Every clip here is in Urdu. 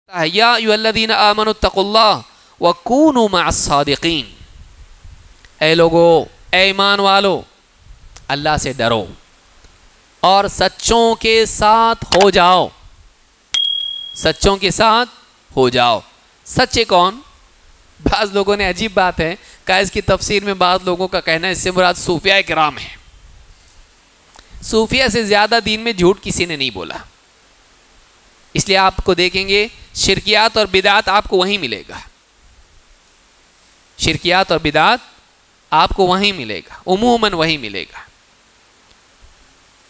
یا ایھاالذین آمنوا اتقوا اللہ وکونوا مع الصادقین، اے لوگو، اے ایمان والو، اللہ سے ڈرو اور سچوں کے ساتھ ہو جاؤ، سچوں کے ساتھ ہو جاؤ۔ سچے کون؟ بعض لوگوں نے عجیب بات ہے کہا، اس کی تفسیر میں بعض لوگوں کا کہنا ہے اس سے مراد صوفیاء کرام ہے۔ صوفیاء سے زیادہ دین میں جھوٹ کسی نے نہیں بولا، اس لیے آپ کو دیکھیں گے شرکیات اور بدعات آپ کو وہیں ملے گا، شرکیات اور بدعات آپ کو وہیں ملے گا، عموماً وہیں ملے گا۔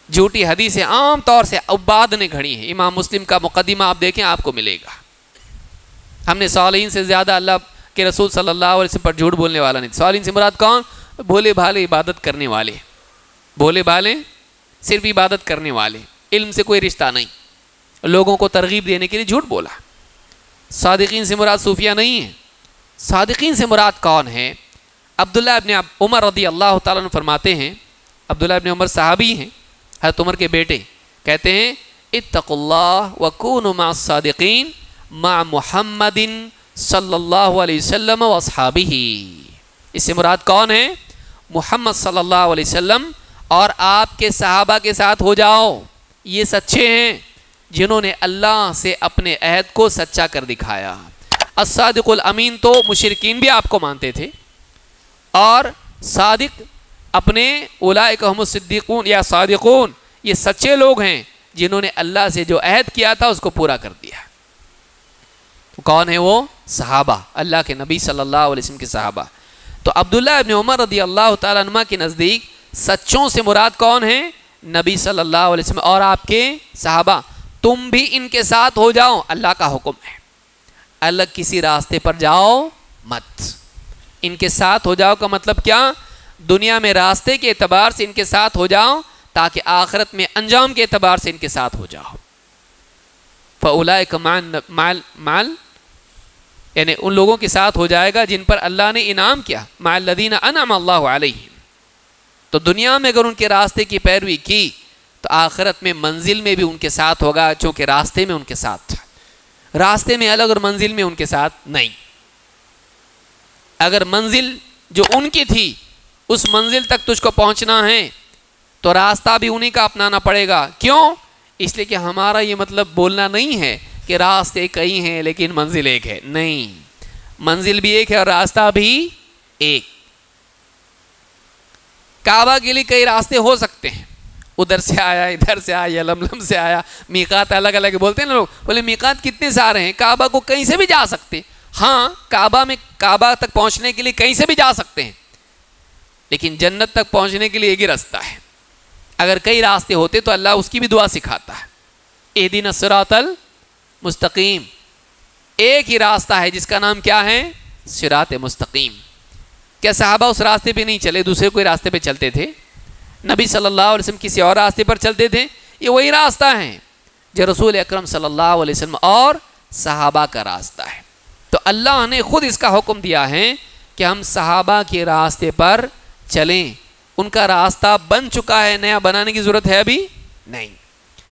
جھوٹی حدیثیں عام طور سے عباد نے گھڑی ہیں، امام مسلم کا مقدمہ آپ دیکھیں آپ کو ملے گا۔ ہم نے صالحین سے زیادہ اللہ کے رسول صلی اللہ علیہ وسلم پر جھوٹ بولنے والا نہیں۔ صالحین سے مراد کون؟ بھولے بھالے عبادت کرنے والے، بھولے بھالے صرف عبادت کرنے والے، علم سے کوئی رشتہ نہیں، لوگوں کو ترغیب دینے کے لیے جھوٹ بولا۔ صادقین سے مراد صوفیہ نہیں ہے۔ صادقین سے مراد کون ہے؟ عبداللہ ابن عمر رضی اللہ تعالیٰ عنہ فرماتے ہیں، عبداللہ ابن عمر صحابی ہیں، حضرت عمر کے بیٹے، کہتے ہیں اتقوا اللہ وکونوا مع الصادقین مع محمد صلی اللہ علیہ وسلم واصحابہ۔ اس سے مراد کون ہے؟ محمد صلی اللہ علیہ وسلم اور آپ کے صحابہ کے ساتھ ہو جاؤ، یہ سچے ہیں جنہوں نے اللہ سے اپنے عہد کو سچا کر دکھایا۔ الصادق الامین تو مشرکین بھی آپ کو مانتے تھے، اور صادق اپنے اولئک هم الصدیقون یا صادقون، یہ سچے لوگ ہیں جنہوں نے اللہ سے جو عہد کیا تھا اس کو پورا کر دیا۔ کون ہے وہ؟ صحابہ، اللہ کے نبی صلی اللہ علیہ وسلم کے صحابہ۔ تو عبداللہ ابن عمر رضی اللہ تعالیٰ عنہ کے نزدیک سچوں سے مراد کون ہے؟ نبی صلی اللہ علیہ وسلم اور آپ کے صحابہ۔ تم بھی ان کے ساتھ ہو جاؤ، اللہ کا حکم ہے، الگ کسی راستے پر جاؤ مت، ان کے ساتھ ہو جاؤ کا مطلب کیا؟ دنیا میں راستے کے اعتبار سے ان کے ساتھ ہو جاؤ تاکہ آخرت میں انجام کے اعتبار سے ان کے ساتھ ہو جاؤ۔ فَأُولَئِكَ مَعَ یعنی ان لوگوں کے ساتھ ہو جائے گا جن پر اللہ نے انعام کیا، مع الذین انعم اللہ علیہم۔ تو دنیا میں اگر ان کے راستے کی پیروی کی تو آخرت میں منزل میں بھی ان کے ساتھ ہوگا، چونکہ راستے میں ان کے ساتھ تھا، راستے میں الگ اور منزل میں ان کے ساتھ نہیں۔ اگر منزل جو ان کی تھی اس منزل تک تجھ کو پہنچنا ہے تو راستہ بھی انہی کا اپنانا پڑے گا۔ کیوں؟ اس لیے کہ ہمارا یہ مطلب بولنا نہیں ہے کہ راستے کئی ہیں لیکن منزل ایک ہے، نہیں، منزل بھی ایک ہے اور راستہ بھی ایک۔ کعبہ کے لیے کئی راستے ہو سکتے ہیں، ادھر سے آیا، ادھر سے آیا، لملم سے آیا، میقات الگ الگ بولتے ہیں نا لوگ، بولے میقات کتنے سارے ہیں، کعبہ کو کہیں سے بھی جا سکتے، ہاں کعبہ تک پہنچنے کے لیے کہیں سے بھی جا سکتے ہیں، لیکن جنت تک پہنچنے کے لیے ایک ہی راستہ ہے۔ اگر کئی راستے ہوتے تو اللہ اس کی بھی دعا سکھاتا ہے، اہدنا الصراط المستقیم، ایک ہی راستہ ہے جس کا نام کیا ہے؟ صراط مستقیم۔ کیا صحابہ اس راستے پہ نہیں چلے، دوسرے کوئی راستے پہ چلتے تھے؟ نبی صلی اللہ علیہ وسلم کسی اور راستے پر چلتے تھے؟ یہ وہی راستہ ہے جو رسول اکرم صلی اللہ علیہ وسلم اور صحابہ کا راستہ ہے۔ تو اللہ نے خود اس کا حکم دیا ہے کہ ہم صحابہ کے راستے پر چلیں، ان کا راستہ بن چکا ہے، نیا بنانے کی ضرورت ہے ابھی نہیں۔